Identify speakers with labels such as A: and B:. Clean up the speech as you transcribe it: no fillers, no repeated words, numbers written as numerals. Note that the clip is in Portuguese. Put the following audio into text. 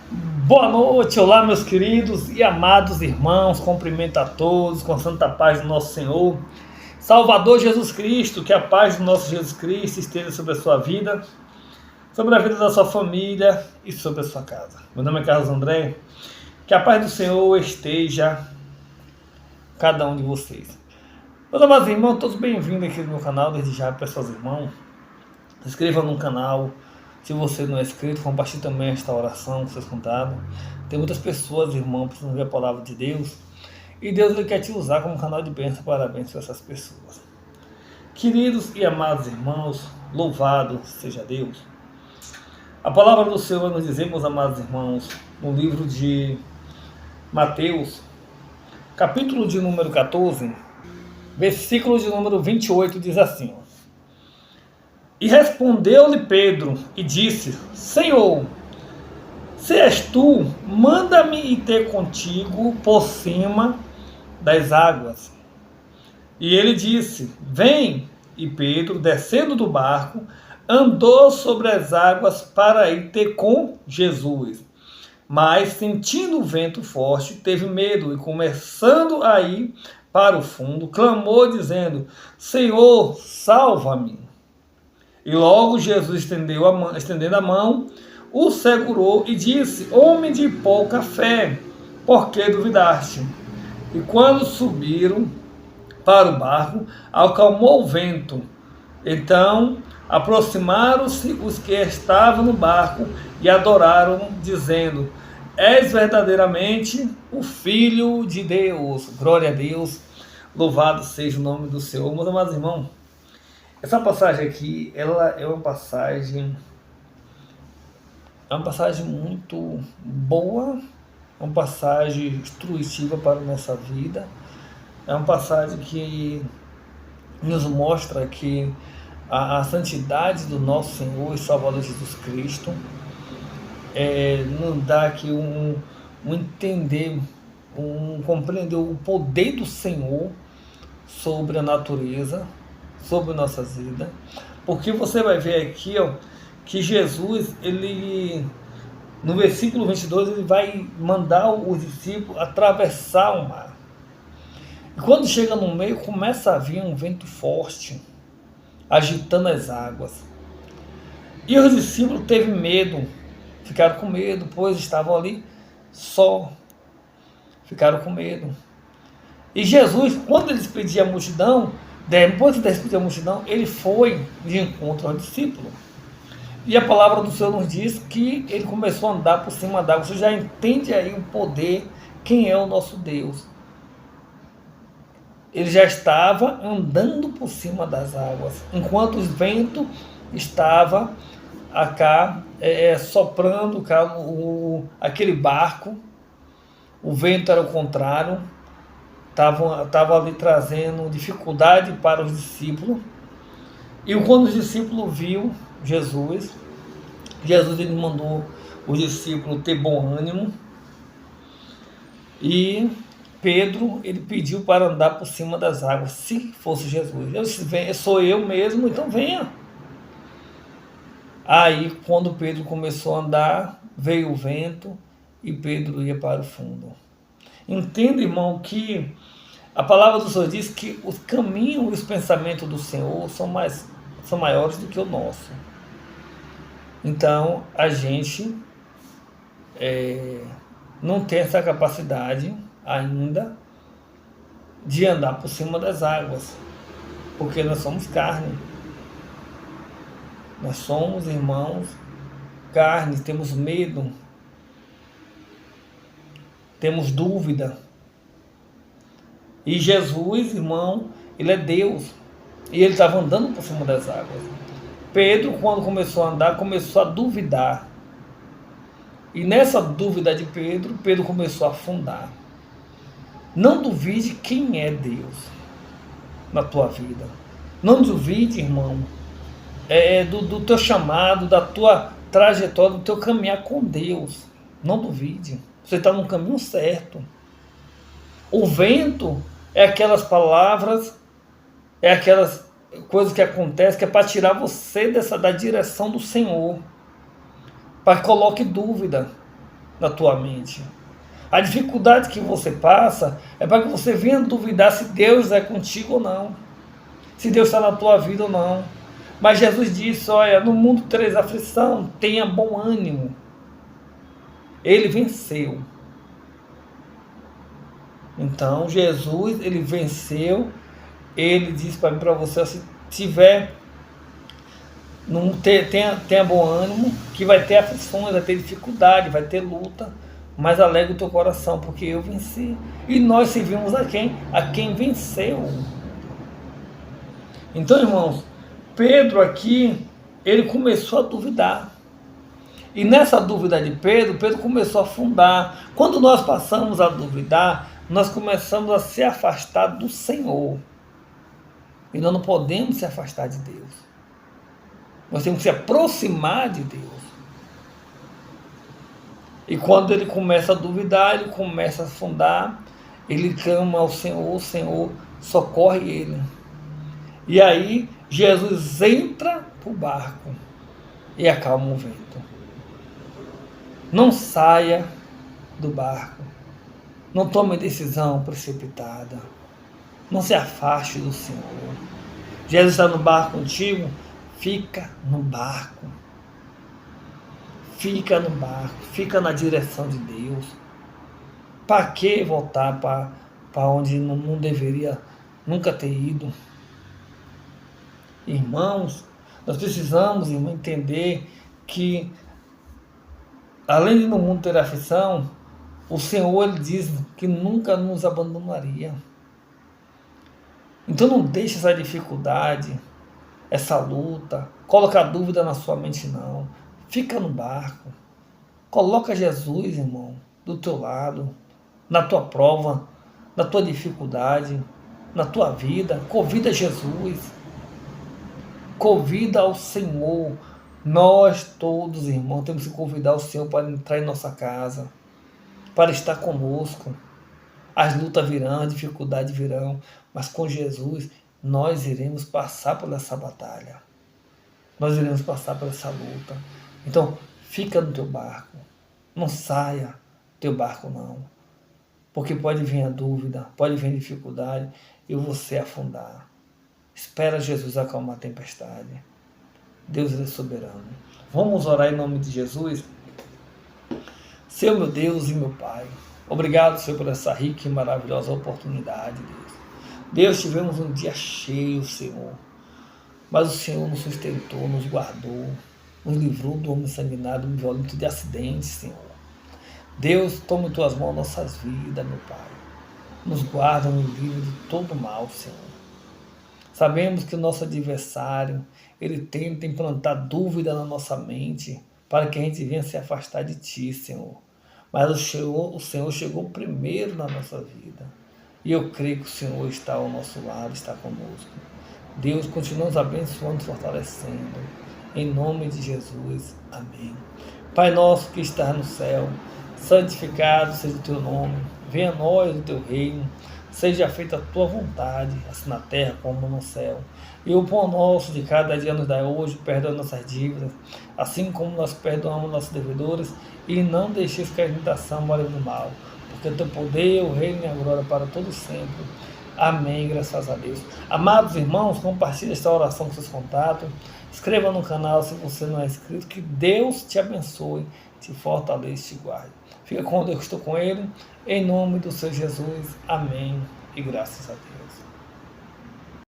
A: Boa noite, olá meus queridos e amados irmãos, cumprimento a todos com a santa paz do nosso Senhor, Salvador Jesus Cristo, que a paz do nosso Jesus Cristo esteja sobre a sua vida, sobre a vida da sua família e sobre a sua casa. Meu nome é Carlos André, que a paz do Senhor esteja com cada um de vocês. Meus amados irmãos, todos bem-vindos aqui no meu canal, desde já, pessoas irmãos, se inscreva no canal. Se você não é inscrito, compartilhe também esta oração com seus contatos. Tem muitas pessoas, irmãos, precisam ver a palavra de Deus. E Deus ele quer te usar como canal de bênção para abençoar essas pessoas. Queridos e amados irmãos, louvado seja Deus. A palavra do Senhor nos diz, meus amados irmãos, no livro de Mateus, capítulo de número 14, versículo de número 28, diz assim: E respondeu-lhe Pedro e disse: Senhor, se és tu, manda-me ir ter contigo por cima das águas. E ele disse: Vem. E Pedro, descendo do barco, andou sobre as águas para ir ter com Jesus. Mas, sentindo o vento forte, teve medo e, começando a ir para o fundo, clamou, dizendo: Senhor, salva-me. E logo Jesus estendendo a mão, o segurou e disse: Homem de pouca fé, por que duvidaste? E quando subiram para o barco, acalmou o vento. Então aproximaram-se os que estavam no barco e adoraram, dizendo: És verdadeiramente o Filho de Deus. Glória a Deus, louvado seja o nome do Senhor. Meus amados irmãos, essa passagem aqui, ela é uma passagem muito boa, é uma passagem instrutiva para a nossa vida, é uma passagem que nos mostra que a santidade do nosso Senhor e Salvador Jesus Cristo nos dá aqui um entender, compreender o poder do Senhor sobre a natureza, sobre nossas vidas, porque você vai ver aqui, que Jesus, ele no versículo 22, ele vai mandar os discípulos atravessar o mar. E quando chega no meio, começa a vir um vento forte, agitando as águas. E os discípulos teve medo, ficaram com medo, pois estavam ali só, ficaram com medo. E Jesus, quando ele despedia a multidão, depois de despedir a multidão, ele foi de encontro ao discípulo. E a palavra do Senhor nos diz que ele começou a andar por cima d'água. Você já entende aí o poder, quem é o nosso Deus. Ele já estava andando por cima das águas, enquanto o vento estava soprando aquele barco. O vento era o contrário, estava ali trazendo dificuldade para os discípulos. E quando os discípulos viram Jesus ele mandou os discípulos ter bom ânimo. E Pedro, ele pediu para andar por cima das águas, se fosse Jesus. Eu disse: sou eu mesmo, então venha. Aí, quando Pedro começou a andar, veio o vento e Pedro ia para o fundo. Entenda, irmão, que a palavra do Senhor diz que os caminhos e os pensamentos do Senhor são maiores do que o nosso. Então, a gente não tem essa capacidade ainda de andar por cima das águas, porque nós somos carne. Nós somos, irmãos, carne, temos medo, temos dúvida. E Jesus, irmão, ele é Deus. E ele estava andando por cima das águas. Pedro, quando começou a andar, começou a duvidar. E nessa dúvida de Pedro começou a afundar. Não duvide quem é Deus na tua vida. Não duvide, irmão, do teu chamado, da tua trajetória, do teu caminhar com Deus. Não duvide. Você está no caminho certo. O vento é aquelas palavras, é aquelas coisas que acontecem que é para tirar você da direção do Senhor, para que coloque dúvida. na tua mente. A dificuldade que você passa é para que você venha duvidar se Deus é contigo ou não, se Deus está na tua vida ou não. Mas Jesus disse, olha, no mundo tereis aflição, tenha bom ânimo. Ele venceu. Então, Jesus, ele venceu. Ele disse para mim, para você, se tiver, tenha bom ânimo, que vai ter aflições, vai ter dificuldade, vai ter luta, mas alegre o teu coração, porque eu venci. E nós servimos a quem? A quem venceu. Então, irmãos, Pedro aqui, ele começou a duvidar. E nessa dúvida de Pedro, Pedro começou a afundar. Quando nós passamos a duvidar, nós começamos a se afastar do Senhor. E nós não podemos se afastar de Deus. Nós temos que se aproximar de Deus. E quando ele começa a duvidar, ele começa a afundar, ele clama ao Senhor, o Senhor socorre ele. E aí Jesus entra para o barco e acalma o vento. Não saia do barco. Não tome decisão precipitada. Não se afaste do Senhor. Jesus está no barco contigo? Fica no barco. Fica no barco. Fica na direção de Deus. Para que voltar para onde não deveria nunca ter ido? Irmãos, nós precisamos, irmão, entender que, além de no mundo ter aflição, o Senhor, ele diz que nunca nos abandonaria. Então não deixe essa dificuldade, essa luta, colocar dúvida na sua mente, não. Fica no barco. Coloca Jesus, irmão, do teu lado, na tua prova, na tua dificuldade, na tua vida. Convida Jesus. Convida ao Senhor. Nós todos, irmãos, temos que convidar o Senhor para entrar em nossa casa, para estar conosco. As lutas virão, as dificuldades virão, mas com Jesus nós iremos passar por essa batalha. Nós iremos passar por essa luta. Então, fica no teu barco. Não saia do teu barco, não. Porque pode vir a dúvida, pode vir a dificuldade e você afundar. Espera Jesus acalmar a tempestade. Deus é soberano. Vamos orar em nome de Jesus? Senhor, meu Deus e meu Pai, obrigado, Senhor, por essa rica e maravilhosa oportunidade, Deus. Deus, tivemos um dia cheio, Senhor, mas o Senhor nos sustentou, nos guardou, nos livrou do homem sanguinário, do violento, de acidentes, Senhor. Deus, toma em tuas mãos nossas vidas, meu Pai. Nos guarda, nos livra de todo mal, Senhor. Sabemos que o nosso adversário, ele tenta implantar dúvida na nossa mente, para que a gente venha se afastar de Ti, Senhor. Mas o Senhor chegou primeiro na nossa vida. E eu creio que o Senhor está ao nosso lado, está conosco. Deus, continua nos abençoando, nos fortalecendo. Em nome de Jesus. Amém. Pai nosso que estás no céu, santificado seja o Teu nome. Venha a nós o Teu reino. Seja feita a Tua vontade, assim na terra como no céu. E o pão nosso de cada dia nos dá hoje, perdoa nossas dívidas, assim como nós perdoamos nossos devedores, e não deixeis cair em tentação, mas do mal, porque o teu poder, o reino e a glória para todos sempre. Amém, graças a Deus. Amados irmãos, compartilhe esta oração com seus contatos, inscreva no canal se você não é inscrito, que Deus te abençoe, te fortaleça e te guarde. Fica com Deus, estou com Ele, em nome do Senhor Jesus. Amém e graças a Deus.